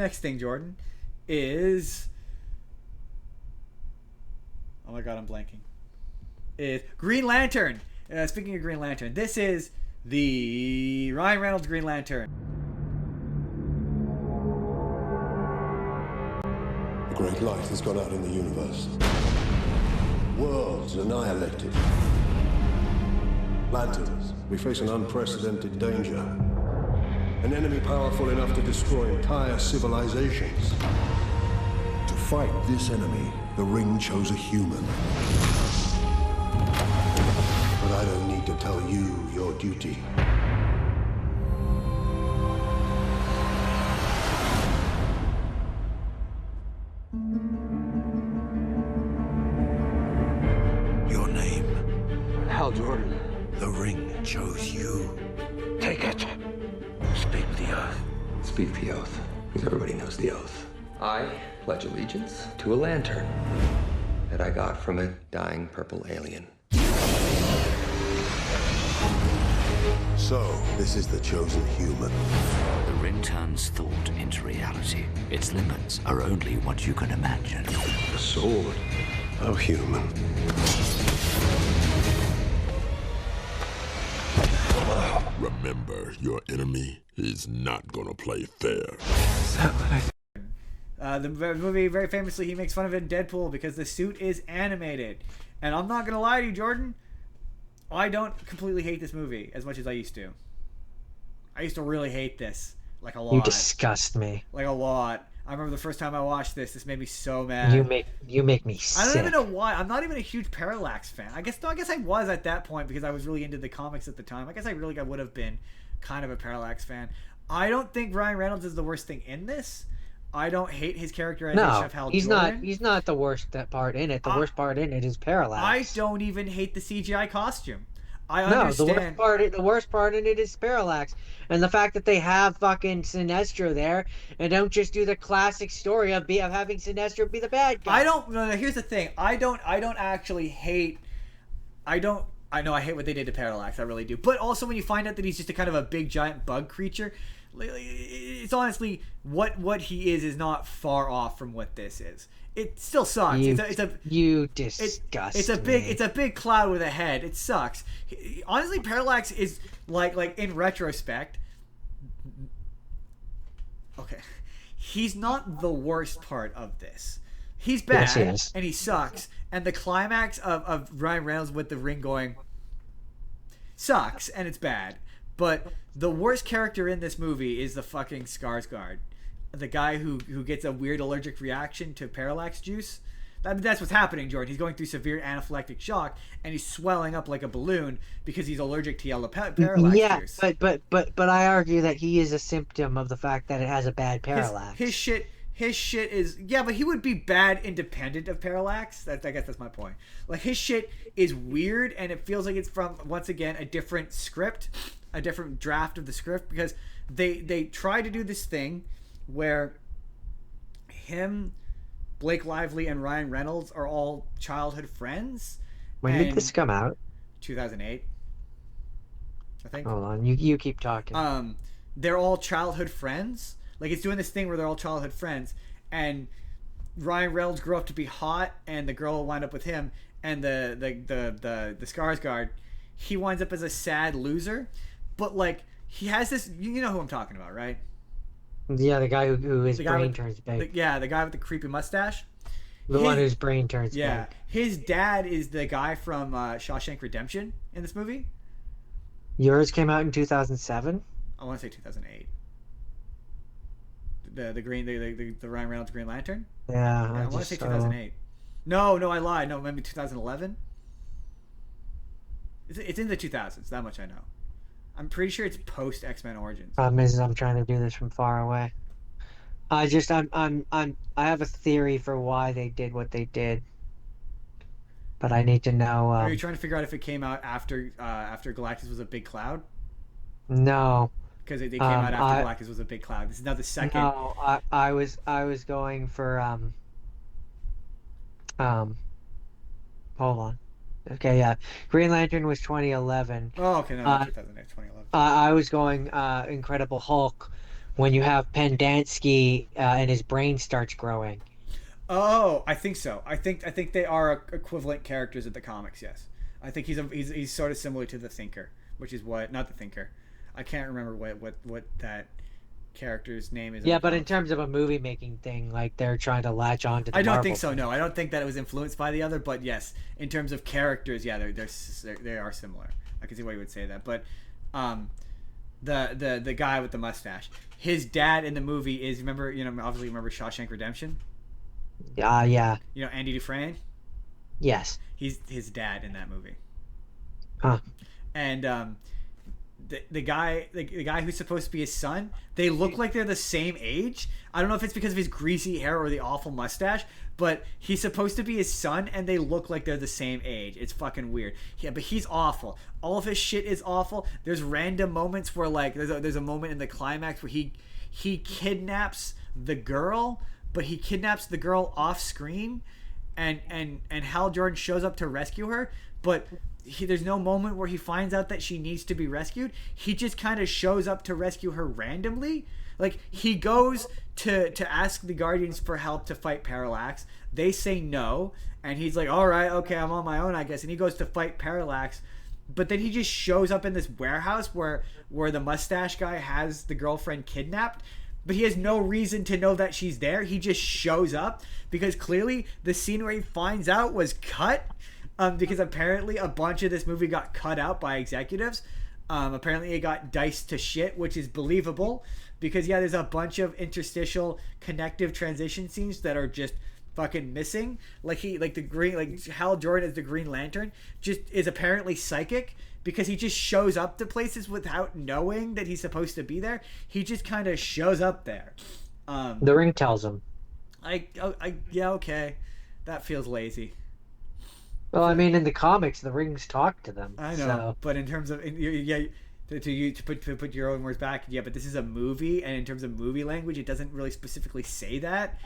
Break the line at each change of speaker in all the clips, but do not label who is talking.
Next thing, Jordan, is oh my god, I'm blanking. Is Green Lantern. Speaking of Green Lantern, this is the Ryan Reynolds Green Lantern.
A great light has gone out in the universe. Worlds annihilated. Lanterns, we face an unprecedented danger. An enemy powerful enough to destroy entire civilizations. To fight this enemy, the Ring chose a human. But I don't need to tell you your duty. Your name?
Hal Jordan.
The Ring chose you.
Take it.
Speak the oath.
Speak the oath, because everybody knows the oath. I pledge allegiance to a lantern that I got from a dying purple alien.
So, this is the chosen human.
The ring turns thought into reality. Its limits are only what you can imagine.
A sword. How human.
Remember, your enemy is not gonna play fair.
The movie, very famously, he makes fun of it in Deadpool because the suit is animated. And I'm not going to lie to you, Jordan. I don't completely hate this movie as much as I used to. I used to really hate this. Like a lot.
You disgust me.
Like a lot. I remember the first time I watched this made me so mad.
You make me sick.
I don't even know why. I'm not even a huge Parallax fan. I guess I was at that point because I was really into the comics at the time. I guess I would have been kind of a Parallax fan. I don't think Ryan Reynolds is the worst thing in this. I don't hate his characterization of Hal Jordan.
He's not the worst part in it. The worst part in it is Parallax.
I don't even hate the CGI costume. I understand.
The worst part in it is Parallax, and the fact that they have fucking Sinestro there, and don't just do the classic story of having Sinestro be the bad guy.
No, here's the thing. I don't actually hate. I know I hate what they did to Parallax. I really do. But also when you find out that he's just a kind of a big giant bug creature, it's honestly what he is not far off from what this is. It still sucks.
You disgust me.
It's a big cloud with a head. It sucks. Honestly, Parallax is like in retrospect. Okay, he's not the worst part of this. He's bad,
yes, he is.
And he sucks. And the climax of Ryan Reynolds with the ring going sucks, and it's bad. But the worst character in this movie is the fucking Skarsgård. The guy who gets a weird allergic reaction to Parallax juice. That's what's happening, Jordan. He's going through severe anaphylactic shock, and he's swelling up like a balloon because he's allergic to yellow Parallax juice.
But I argue that he is a symptom of the fact that it has a bad Parallax.
His shit is but he would be bad independent of Parallax. I guess that's my point. Like his shit is weird, and it feels like it's from once again a different script, a different draft of the script, because they try to do this thing where him, Blake Lively, and Ryan Reynolds are all childhood friends.
When did this come out?
2008, I think.
Hold on, you keep talking.
They're all childhood friends. Like it's doing this thing where they're all childhood friends, and Ryan Reynolds grew up to be hot, and the girl will wind up with him, and the Skarsgård, he winds up as a sad loser, but like he has this. You know who I'm talking about, right?
Yeah, the guy who his brain turns big.
The guy with the creepy mustache.
One whose brain turns big.
Yeah, his dad is the guy from Shawshank Redemption in this movie.
Yours came out in 2007.
I want to say 2008. The Ryan Reynolds Green Lantern.
Yeah,
I want to say 2008. No, I lied. No, maybe 2011. It's in the 2000s. That much I know. I'm pretty sure it's post X-Men Origins.
Problem is, I'm trying to do this from far away. I have a theory for why they did what they did, but I need to know.
Are you trying to figure out if it came out after Galactus was a big cloud?
No.
Because they came out after Galactus was a big cloud. This is now the second.
No, I was going for hold on. Okay, yeah. Green Lantern was 2011.
Oh, okay, no, 2008, 2011.
I was going Incredible Hulk when you have Pendansky and his brain starts growing.
Oh, I think so. I think they are equivalent characters in the comics. Yes, I think he's sort of similar to the Thinker, which is what not the Thinker. I can't remember what that character's name is. In
Yeah,
the
but in
comics.
terms of a movie making thing, like they're trying to latch on to the
I don't think
Marvel
so.
thing.
No, I don't think that it was influenced by the other. But yes, in terms of characters, yeah, they are similar. I can see why you would say that. But um, the guy with the mustache, his dad in the movie is obviously remember Shawshank Redemption.
Yeah.
Andy Dufresne.
Yes.
He's his dad in that movie.
Huh.
And the guy who's supposed to be his son, they look like they're the same age. I don't know if it's because of his greasy hair or the awful mustache, but he's supposed to be his son, and they look like they're the same age. It's fucking weird. Yeah, but he's awful. All of his shit is awful. There's random moments where like there's a moment in the climax where he kidnaps the girl, but he kidnaps the girl off screen, and Hal Jordan shows up to rescue her, but there's no moment where he finds out that she needs to be rescued. He just kind of shows up to rescue her randomly. Like he goes to ask the Guardians for help to fight Parallax. They say no, and he's like, "All right, okay, I'm on my own, I guess." And he goes to fight Parallax, but then he just shows up in this warehouse where the mustache guy has the girlfriend kidnapped. But he has no reason to know that she's there. He just shows up because clearly the scene where he finds out was cut. Because apparently a bunch of this movie got cut out by executives. Apparently it got diced to shit, which is believable because there's a bunch of interstitial connective transition scenes that are just fucking missing. Like Hal Jordan as the Green Lantern just is apparently psychic because he just shows up to places without knowing that he's supposed to be there. He just kind of shows up there.
The Ring tells him.
Yeah, okay, that feels lazy.
Well, I mean, in the comics, the Rings talk to them.
I know,
So.
but in terms of to put your own words back, yeah. But this is a movie, and in terms of movie language, it doesn't really specifically say that.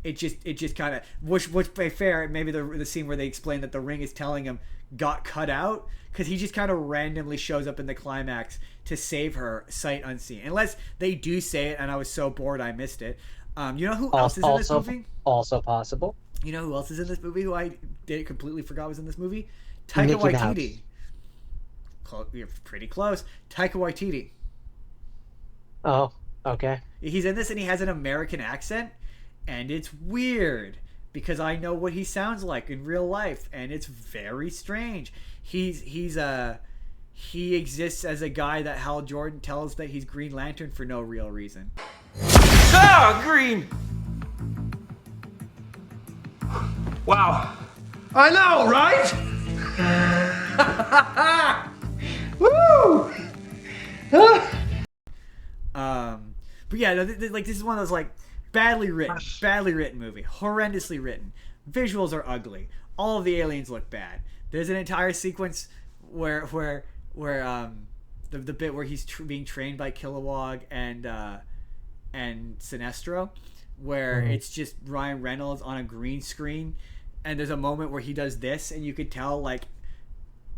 It just kind of which by fair, maybe the scene where they explain that the ring is telling him got cut out because he just kind of randomly shows up in the climax to save her sight unseen. Unless they do say it, and I was so bored I missed it. You know who else is in this movie?
Also possible.
You know who else is in this movie? Who I completely forgot was in this movie? Taika
Mickey
Waititi. You're pretty close. Taika Waititi.
Oh, okay.
He's in this and he has an American accent, and it's weird because I know what he sounds like in real life, and it's very strange. He exists as a guy that Hal Jordan tells that he's Green Lantern for no real reason.
Ah, green! Wow. I know, right? Woo!
But yeah, like this is one of those like badly written movie, horrendously written. Visuals are ugly. All of the aliens look bad. There's an entire sequence where the bit where he's being trained by Kilowog and Sinestro, where it's just Ryan Reynolds on a green screen, and there's a moment where he does this, and you could tell like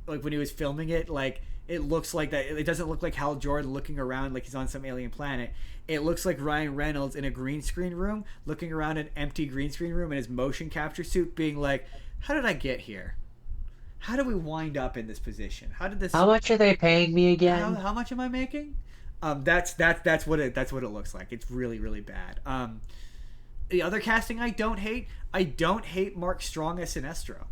when he was filming it, like it looks like that. It doesn't look like Hal Jordan looking around like he's on some alien planet. It looks like Ryan Reynolds in a green screen room, looking around an empty green screen room in his motion capture suit, being like, "How did I get here? How did we wind up in this position? How did this?
How much are they paying me again?
How much am I making?" That's what it looks like. It's really really bad. The other casting I don't hate. I don't hate Mark Strong as Sinestro.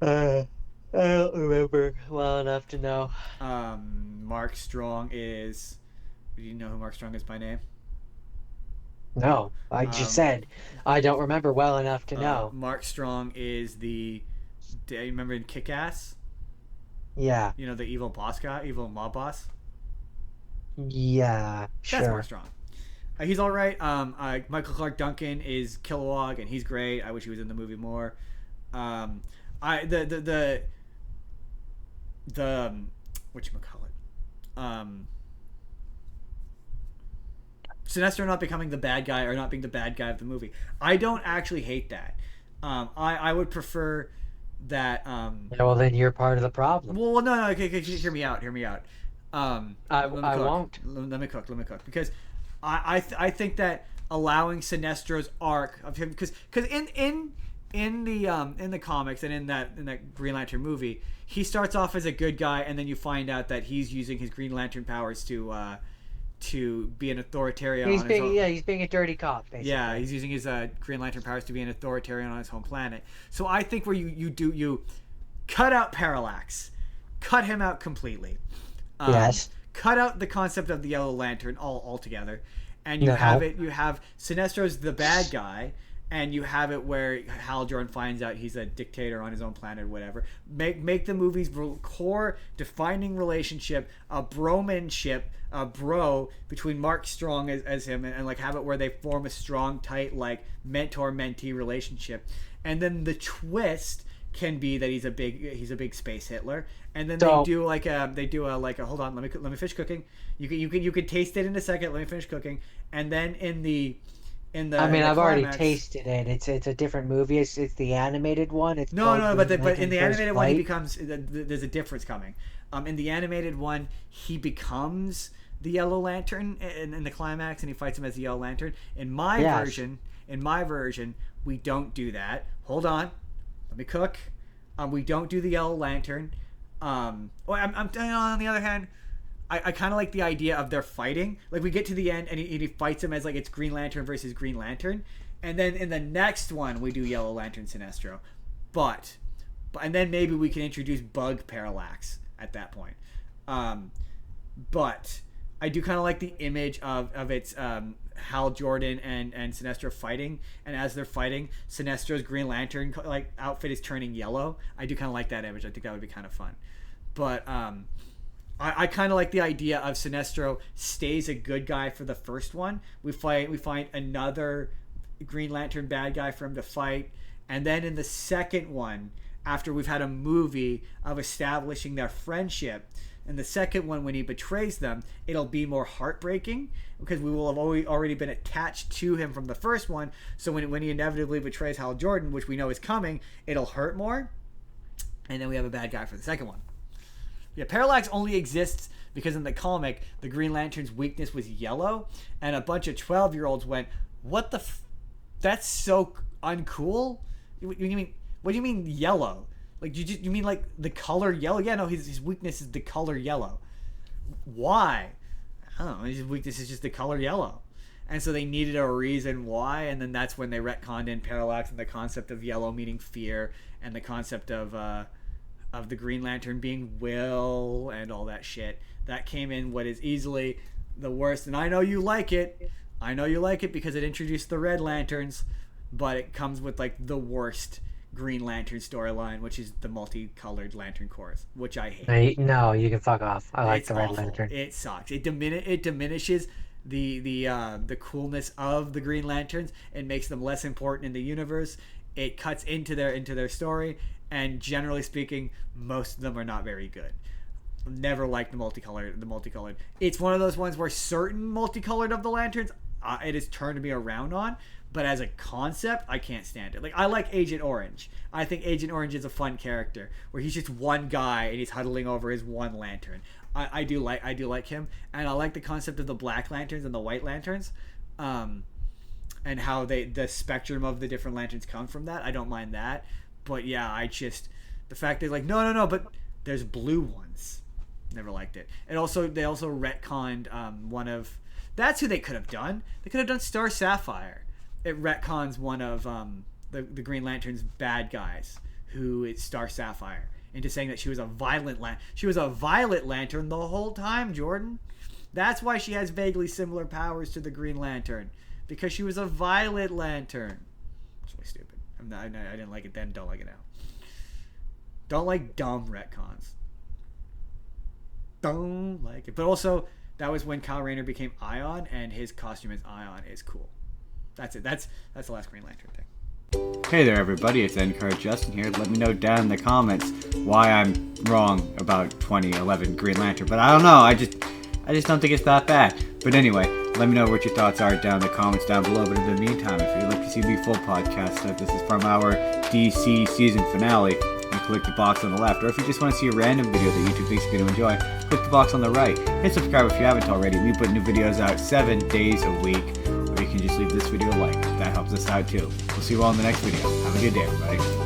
I don't remember well enough to know.
Mark Strong is. Do you know who Mark Strong is by name?
No, I just said I don't remember well enough to know.
Mark Strong is the. Do you remember in Kick-Ass?
Yeah.
You know the evil boss guy, evil mob boss.
Yeah. Sure.
That's Mark Strong. He's all right. Michael Clark Duncan is Kilowog, and he's great. I wish he was in the movie more. The whatchamacallit? Sinestro not becoming the bad guy or not being the bad guy of the movie. I don't actually hate that. I would prefer that.
Yeah, well, then you're part of the problem.
Well, no. Okay, hear me out. I
won't.
Let me cook. Because I think that allowing Sinestro's arc of him, because in the comics and in that Green Lantern movie, he starts off as a good guy, and then you find out that he's using his Green Lantern powers to be an authoritarian.
He's being a dirty cop, basically.
Yeah, he's using his Green Lantern powers to be an authoritarian on his home planet. So I think where you cut out Parallax, cut him out completely.
Yes.
Cut out the concept of the Yellow Lantern altogether, and you have Sinestro's the bad guy, and you have it where Hal Jordan finds out he's a dictator on his own planet or whatever. Make the movie's core defining relationship a bromanship, a bro between Mark Strong as him, and like have it where they form a strong, tight, like mentor-mentee relationship, and then the twist can be that he's a big space Hitler, and then they do a hold on, let me finish cooking. You can taste it in a second. Let me finish cooking, and then in the
I've already tasted it. It's a different movie. It's the animated one. It's
but in the animated one he becomes there's a difference coming. In the animated one he becomes the Yellow Lantern in the climax, and he fights him as the Yellow Lantern. In my version, we don't do that. Hold on. Let me cook. We don't do the Yellow Lantern. I'm on the other hand, I kind of like the idea of their fighting. Like we get to the end and he fights him as like it's Green Lantern versus Green Lantern, and then in the next one we do Yellow Lantern Sinestro, and then maybe we can introduce Bug Parallax at that point. But I do kind of like the image of its Hal Jordan and Sinestro fighting, and as they're fighting, Sinestro's Green Lantern like outfit is turning yellow. I do kind of like that image. I think that would be kind of fun. But I kind of like the idea of Sinestro stays a good guy for the first one. We find another Green Lantern bad guy for him to fight, and then in the second one, after we've had a movie of establishing their friendship, in the second one when he betrays them, it'll be more heartbreaking because we will have already been attached to him from the first one. So when he inevitably betrays Hal Jordan, which we know is coming, it'll hurt more, and then we have a bad guy for the second one. Yeah, Parallax only exists because in the comic, the Green Lantern's weakness was yellow, and a bunch of 12-year-olds went, "What the? That's so uncool." What do you mean yellow? Like you mean like the color yellow? Yeah, no, his weakness is the color yellow. Why? I don't know. His weakness is just the color yellow, and so they needed a reason why, and then that's when they retconned in Parallax and the concept of yellow meaning fear, and the concept of the Green Lantern being will and all that shit. That came in what is easily the worst, and I know you like it. I know you like it because it introduced the Red Lanterns, but it comes with like the worst Green Lantern storyline, which is the multicolored Lantern Corps, which I hate.
No, you can fuck off. I like the Red
awful.
Lantern.
It sucks. It diminishes the coolness of the Green Lanterns. It makes them less important in the universe. It cuts into their story, and generally speaking, most of them are not very good. Never liked the multicolored. It's one of those ones where certain multicolored of the lanterns, it has turned me around on. But as a concept, I can't stand it. Like I like Agent Orange. I think Agent Orange is a fun character where he's just one guy and he's huddling over his one lantern. I do like him, and I like the concept of the Black Lanterns and the White Lanterns, and how the spectrum of the different lanterns come from that. I don't mind that, but yeah, the fact that like no, but there's blue ones. Never liked it. And also they also retconned one of that's who they could have done. They could have done Star Sapphire. It retcons one of the Green Lantern's bad guys, who is Star Sapphire, into saying that she was a violet lantern the whole time, Jordan. That's why she has vaguely similar powers to the Green Lantern, because she was a violet lantern. It's really stupid. I didn't like it then, don't like it now. Don't like dumb retcons. Don't like it. But also, that was when Kyle Rayner became Ion, and his costume as Ion is cool. That's it. That's the last Green Lantern thing. Hey there, everybody. It's NCard Justin here. Let me know down in the comments why I'm wrong about 2011 Green Lantern. But I don't know. I just don't think it's that bad. But anyway, let me know what your thoughts are down in the comments down below. But in the meantime, if you'd like to see the full podcast, this is from our DC season finale. You click the box on the left. Or if you just want to see a random video that YouTube thinks you're going to enjoy, click the box on the right. Hit subscribe if you haven't already. We put new videos out 7 days a week. Or you can just leave this video a like. That helps us out too. We'll see you all in the next video. Have a good day, everybody.